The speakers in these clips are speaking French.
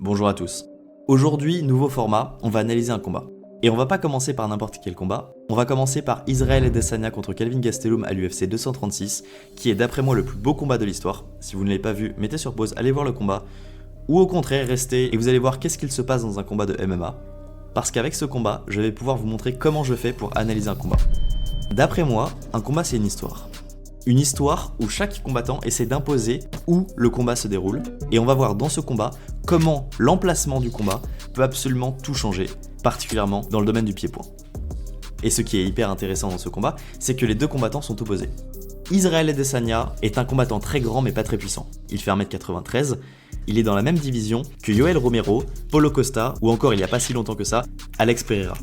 Bonjour à tous. Aujourd'hui, nouveau format, on va analyser un combat. Et on va pas commencer par n'importe quel combat, on va commencer par Israel Adesanya contre Kelvin Gastelum à l'UFC 236, qui est d'après moi le plus beau combat de l'histoire. Si vous ne l'avez pas vu, mettez sur pause, allez voir le combat. Ou au contraire, restez et vous allez voir qu'est-ce qu'il se passe dans un combat de MMA. Parce qu'avec ce combat, je vais pouvoir vous montrer comment je fais pour analyser un combat. D'après moi, un combat c'est une histoire. Une histoire où chaque combattant essaie d'imposer où le combat se déroule, et on va voir dans ce combat comment l'emplacement du combat peut absolument tout changer, particulièrement dans le domaine du pied-point. Et ce qui est hyper intéressant dans ce combat, c'est que les deux combattants sont opposés. Israel Adesanya est un combattant très grand mais pas très puissant. Il fait 1m93, il est dans la même division que Yoel Romero, Paulo Costa, ou encore il n'y a pas si longtemps que ça, Alex Pereira.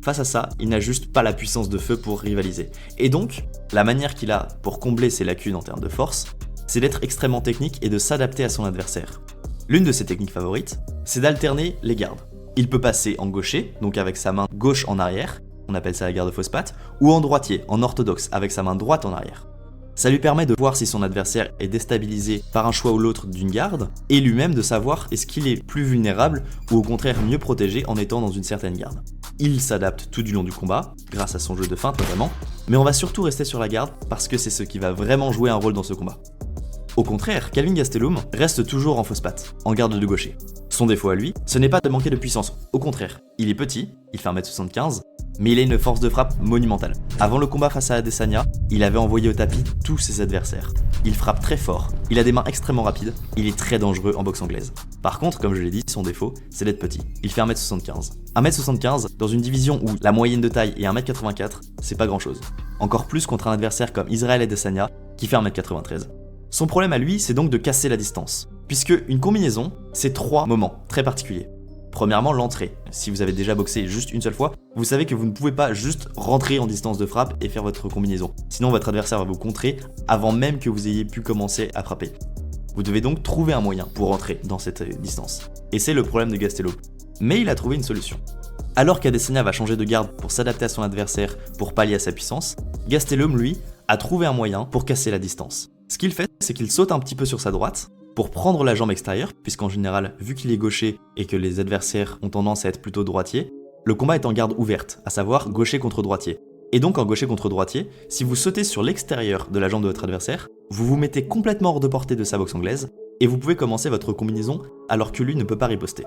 Face à ça, il n'a juste pas la puissance de feu pour rivaliser. Et donc, la manière qu'il a pour combler ses lacunes en termes de force, c'est d'être extrêmement technique et de s'adapter à son adversaire. L'une de ses techniques favorites, c'est d'alterner les gardes. Il peut passer en gaucher, donc avec sa main gauche en arrière, on appelle ça la garde fausse patte, ou en droitier, en orthodoxe, avec sa main droite en arrière. Ça lui permet de voir si son adversaire est déstabilisé par un choix ou l'autre d'une garde, et lui-même de savoir est-ce qu'il est plus vulnérable ou au contraire mieux protégé en étant dans une certaine garde. Il s'adapte tout du long du combat, grâce à son jeu de feinte notamment, mais on va surtout rester sur la garde parce que c'est ce qui va vraiment jouer un rôle dans ce combat. Au contraire, Kelvin Gastelum reste toujours en fausse patte, en garde de gaucher. Son défaut à lui, ce n'est pas de manquer de puissance, au contraire, il est petit, il fait 1m75, mais il a une force de frappe monumentale. Avant le combat face à Adesanya, il avait envoyé au tapis tous ses adversaires. Il frappe très fort, il a des mains extrêmement rapides, il est très dangereux en boxe anglaise. Par contre, comme je l'ai dit, son défaut, c'est d'être petit. Il fait 1m75. 1m75, dans une division où la moyenne de taille est 1m84, c'est pas grand chose. Encore plus contre un adversaire comme Israel Adesanya, qui fait 1m93. Son problème à lui, c'est donc de casser la distance. Puisque une combinaison, c'est 3 moments très particuliers. Premièrement, l'entrée. Si vous avez déjà boxé juste une seule fois, vous savez que vous ne pouvez pas juste rentrer en distance de frappe et faire votre combinaison. Sinon, votre adversaire va vous contrer avant même que vous ayez pu commencer à frapper. Vous devez donc trouver un moyen pour rentrer dans cette distance. Et c'est le problème de Gastelum. Mais il a trouvé une solution. Alors qu'Adesanya va changer de garde pour s'adapter à son adversaire pour pallier à sa puissance, Gastelum, lui, a trouvé un moyen pour casser la distance. Ce qu'il fait, c'est qu'il saute un petit peu sur sa droite, pour prendre la jambe extérieure, puisqu'en général, vu qu'il est gaucher et que les adversaires ont tendance à être plutôt droitiers, le combat est en garde ouverte, à savoir gaucher contre droitier. Et donc en gaucher contre droitier, si vous sautez sur l'extérieur de la jambe de votre adversaire, vous vous mettez complètement hors de portée de sa boxe anglaise, et vous pouvez commencer votre combinaison alors que lui ne peut pas riposter.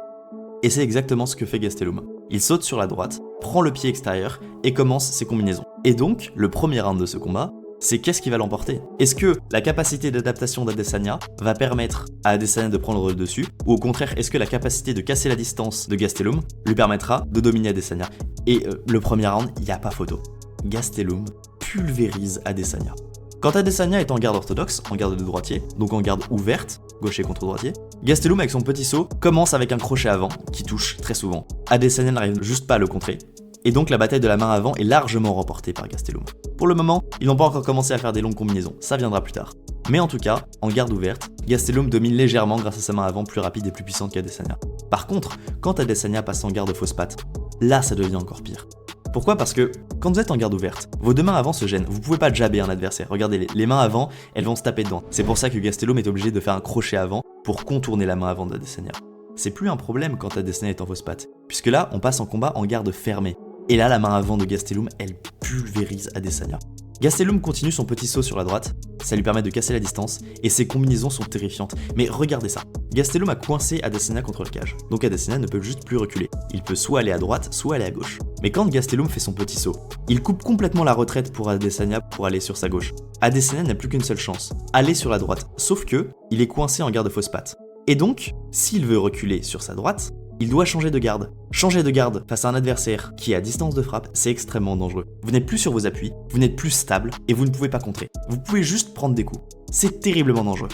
Et c'est exactement ce que fait Gastelum. Il saute sur la droite, prend le pied extérieur et commence ses combinaisons. Et donc, le premier round de ce combat, c'est qu'est-ce qui va l'emporter? Est-ce que la capacité d'adaptation d'Adesanya va permettre à Adesanya de prendre le dessus? Ou au contraire, est-ce que la capacité de casser la distance de Gastelum lui permettra de dominer Adesanya? Et le premier round, il n'y a pas photo. Gastelum pulvérise Adesanya. Quand Adesanya est en garde orthodoxe, en garde de droitier, donc en garde ouverte, gaucher contre droitier, Gastelum avec son petit saut commence avec un crochet avant qui touche très souvent. Adesanya n'arrive juste pas à le contrer. Et donc la bataille de la main avant est largement remportée par Gastelum. Pour le moment, ils n'ont pas encore commencé à faire des longues combinaisons, ça viendra plus tard. Mais en tout cas, en garde ouverte, Gastelum domine légèrement grâce à sa main avant plus rapide et plus puissante qu'Adesanya. Par contre, quand Adesanya passe en garde fausse patte, là ça devient encore pire. Pourquoi? Parce que quand vous êtes en garde ouverte, vos deux mains avant se gênent, vous pouvez pas jabber un adversaire, regardez les mains avant, elles vont se taper dedans. C'est pour ça que Gastelum est obligé de faire un crochet avant pour contourner la main avant d'Adesanya. C'est plus un problème quand Adesanya est en fausse patte, puisque là on passe en combat en garde fermée. Et là, la main avant de Gastelum, elle pulvérise Adesanya. Gastelum continue son petit saut sur la droite, ça lui permet de casser la distance, et ses combinaisons sont terrifiantes. Mais regardez ça, Gastelum a coincé Adesanya contre le cage, donc Adesanya ne peut juste plus reculer. Il peut soit aller à droite, soit aller à gauche. Mais quand Gastelum fait son petit saut, il coupe complètement la retraite pour Adesanya pour aller sur sa gauche. Adesanya n'a plus qu'une seule chance, aller sur la droite, sauf que il est coincé en garde fausse patte. Et donc, s'il veut reculer sur sa droite, il doit changer de garde. Changer de garde face à un adversaire qui est à distance de frappe, c'est extrêmement dangereux. Vous n'êtes plus sur vos appuis, vous n'êtes plus stable et vous ne pouvez pas contrer. Vous pouvez juste prendre des coups. C'est terriblement dangereux.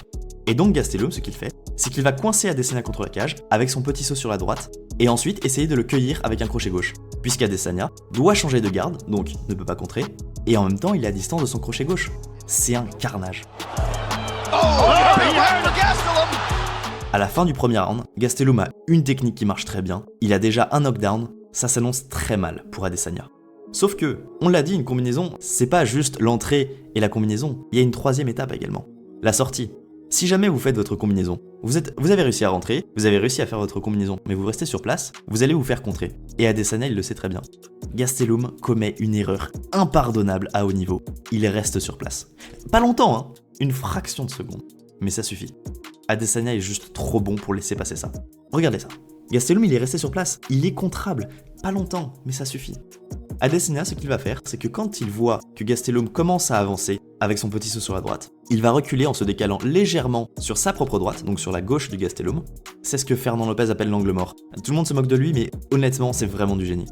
Et donc Gastelum, ce qu'il fait, c'est qu'il va coincer Adesanya contre la cage avec son petit saut sur la droite et ensuite essayer de le cueillir avec un crochet gauche. Puisqu'Adesanya doit changer de garde, donc ne peut pas contrer, et en même temps il est à distance de son crochet gauche. C'est un carnage. À la fin du premier round, Gastelum a une technique qui marche très bien, il a déjà un knockdown, ça s'annonce très mal pour Adesanya. Sauf que, on l'a dit, une combinaison, c'est pas juste l'entrée et la combinaison, il y a une troisième étape également, la sortie. Si jamais vous faites votre combinaison, vous avez réussi à rentrer, vous avez réussi à faire votre combinaison, mais vous restez sur place, vous allez vous faire contrer. Et Adesanya, il le sait très bien. Gastelum commet une erreur impardonnable à haut niveau. Il reste sur place. Pas longtemps, hein, une fraction de seconde. Mais ça suffit. Adesanya est juste trop bon pour laisser passer ça. Regardez ça. Gastelum, il est resté sur place. Il est contrable. Pas longtemps, mais ça suffit. Adesanya, ce qu'il va faire, c'est que quand il voit que Gastelum commence à avancer avec son petit saut sur la droite, il va reculer en se décalant légèrement sur sa propre droite, donc sur la gauche du Gastelum. C'est ce que Fernand Lopez appelle l'angle mort. Tout le monde se moque de lui, mais honnêtement, c'est vraiment du génie.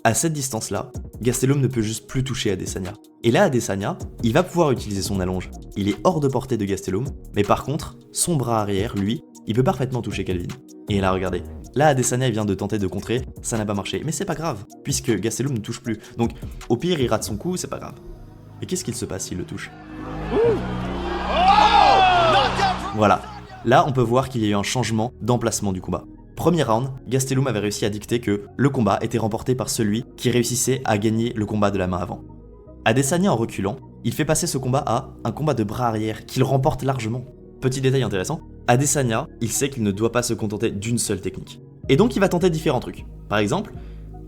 À cette distance-là, Gastelum ne peut juste plus toucher Adesanya. Et là, Adesanya, il va pouvoir utiliser son allonge. Il est hors de portée de Gastelum, mais par contre, son bras arrière, lui, il peut parfaitement toucher Calvin. Et là, regardez. Là, Adesanya vient de tenter de contrer, ça n'a pas marché. Mais c'est pas grave, puisque Gastelum ne touche plus. Donc, au pire, il rate son coup, c'est pas grave. Et qu'est-ce qu'il se passe s'il le touche ? Voilà. Là, on peut voir qu'il y a eu un changement d'emplacement du combat. Premier round, Gastelum avait réussi à dicter que le combat était remporté par celui qui réussissait à gagner le combat de la main avant. Adesanya, en reculant, il fait passer ce combat à un combat de bras arrière qu'il remporte largement. Petit détail intéressant, Adesanya, il sait qu'il ne doit pas se contenter d'une seule technique. Et donc il va tenter différents trucs. Par exemple,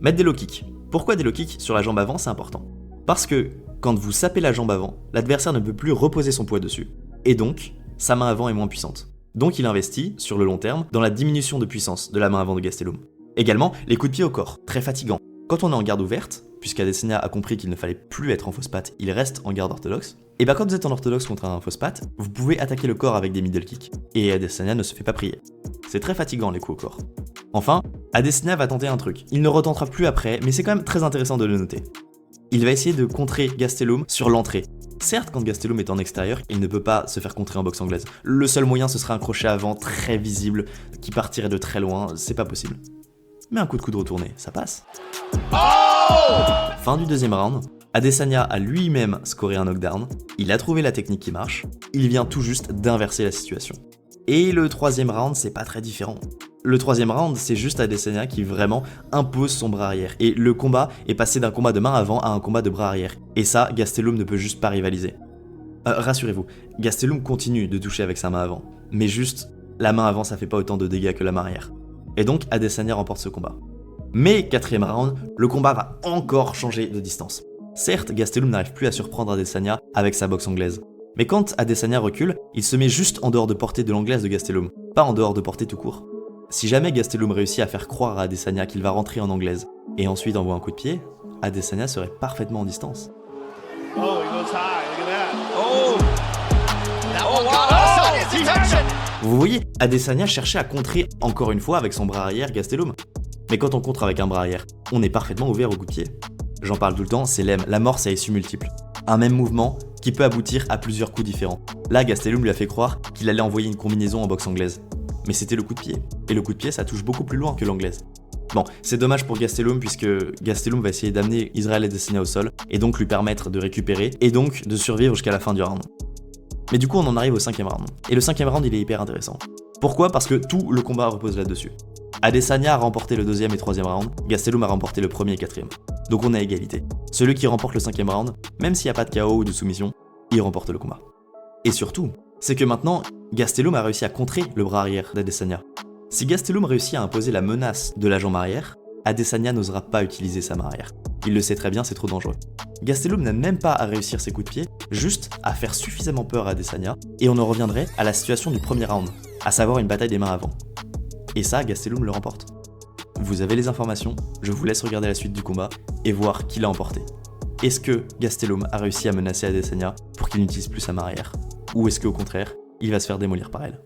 mettre des low kicks. Pourquoi des low kicks sur la jambe avant, c'est important ? Parce que quand vous sapez la jambe avant, l'adversaire ne peut plus reposer son poids dessus. Et donc, sa main avant est moins puissante. Donc il investit, sur le long terme, dans la diminution de puissance de la main avant de Gastelum. Également, les coups de pied au corps, très fatigants. Quand on est en garde ouverte, puisqu'Adesanya a compris qu'il ne fallait plus être en fausse patte, il reste en garde orthodoxe, et quand vous êtes en orthodoxe contre un fausse patte, vous pouvez attaquer le corps avec des middle kicks. Et Adesanya ne se fait pas prier. C'est très fatigant les coups au corps. Enfin, Adesanya va tenter un truc. Il ne retentera plus après, mais c'est quand même très intéressant de le noter. Il va essayer de contrer Gastelum sur l'entrée. Certes, quand Gastelum est en extérieur, il ne peut pas se faire contrer en boxe anglaise. Le seul moyen, ce serait un crochet avant très visible, qui partirait de très loin, c'est pas possible. Mais un coup de coude retourné, ça passe. Fin du deuxième round, Adesanya a lui-même scoré un knockdown, il a trouvé la technique qui marche, il vient tout juste d'inverser la situation. Et le troisième round, c'est pas très différent. Le troisième round, c'est juste Adesanya qui vraiment impose son bras arrière. Et le combat est passé d'un combat de main avant à un combat de bras arrière. Et ça, Gastelum ne peut juste pas rivaliser. Rassurez-vous, Gastelum continue de toucher avec sa main avant. Mais juste, la main avant, ça fait pas autant de dégâts que la main arrière. Et donc, Adesanya remporte ce combat. Mais quatrième round, le combat va encore changer de distance. Certes, Gastelum n'arrive plus à surprendre Adesanya avec sa boxe anglaise. Mais quand Adesanya recule, il se met juste en dehors de portée de l'anglaise de Gastelum, pas en dehors de portée tout court. Si jamais Gastelum réussit à faire croire à Adesanya qu'il va rentrer en anglaise, et ensuite envoie un coup de pied, Adesanya serait parfaitement en distance. Vous voyez, Adesanya cherchait à contrer encore une fois avec son bras arrière Gastelum. Mais quand on contre avec un bras arrière, on est parfaitement ouvert au coup de pied. J'en parle tout le temps, c'est l'amorce à issue multiple. Un même mouvement qui peut aboutir à plusieurs coups différents. Là, Gastelum lui a fait croire qu'il allait envoyer une combinaison en boxe anglaise. Mais c'était le coup de pied. Et le coup de pied, ça touche beaucoup plus loin que l'anglaise. Bon, c'est dommage pour Gastelum puisque Gastelum va essayer d'amener Israel Adesanya au sol et donc lui permettre de récupérer et donc de survivre jusqu'à la fin du round. Mais du coup, on en arrive au cinquième round. Et le cinquième round, il est hyper intéressant. Pourquoi ? Parce que tout le combat repose là-dessus. Adesanya a remporté le deuxième et troisième round, Gastelum a remporté le premier et quatrième. Donc on est à égalité. Celui qui remporte le cinquième round, même s'il n'y a pas de KO ou de soumission, il remporte le combat. Et surtout, c'est que maintenant, Gastelum a réussi à contrer le bras arrière d'Adesanya. Si Gastelum réussit à imposer la menace de la jambe arrière, Adesanya n'osera pas utiliser sa main arrière. Il le sait très bien, c'est trop dangereux. Gastelum n'a même pas à réussir ses coups de pied, juste à faire suffisamment peur à Adesanya, et on en reviendrait à la situation du premier round, à savoir une bataille des mains avant. Et ça, Gastelum le remporte. Vous avez les informations, je vous laisse regarder la suite du combat et voir qui l'a emporté. Est-ce que Gastelum a réussi à menacer Adesanya pour qu'il n'utilise plus sa main arrière ? Ou est-ce qu'au contraire, il va se faire démolir par elle ?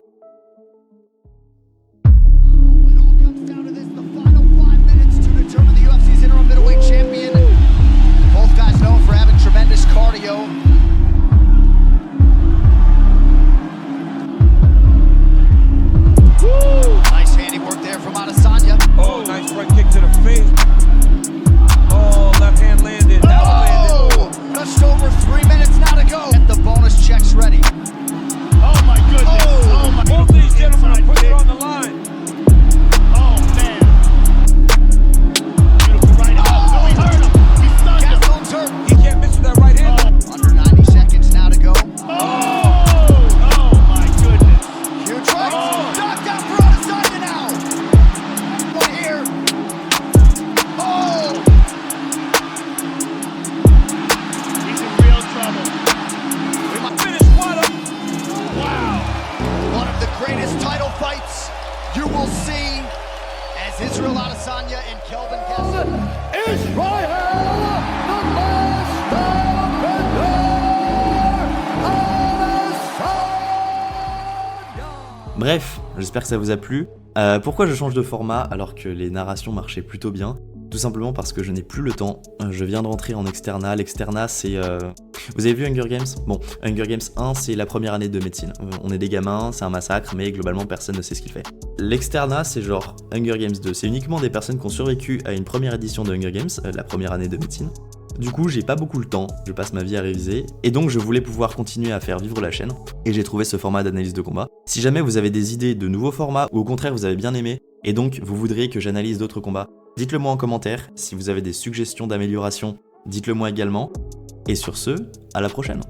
is Israel Adesanya and Kelvin Gastelum. Israel, the last Bender, Adesanya. Bref, j'espère que ça vous a plu. Pourquoi je change de format alors que les narrations marchaient plutôt bien ? Tout simplement parce que je n'ai plus le temps. Je viens de rentrer en externat. L'externat, c'est... Vous avez vu Hunger Games ? Bon, Hunger Games 1, c'est la première année de médecine. On est des gamins, c'est un massacre, mais globalement, personne ne sait ce qu'il fait. L'externat, c'est genre Hunger Games 2. C'est uniquement des personnes qui ont survécu à une première édition de Hunger Games, la première année de médecine. Du coup, j'ai pas beaucoup le temps, je passe ma vie à réviser, et donc je voulais pouvoir continuer à faire vivre la chaîne, et j'ai trouvé ce format d'analyse de combat. Si jamais vous avez des idées de nouveaux formats, ou au contraire vous avez bien aimé, et donc vous voudriez que j'analyse d'autres combats, dites-le moi en commentaire. Si vous avez des suggestions d'amélioration, dites-le moi également. Et sur ce, à la prochaine.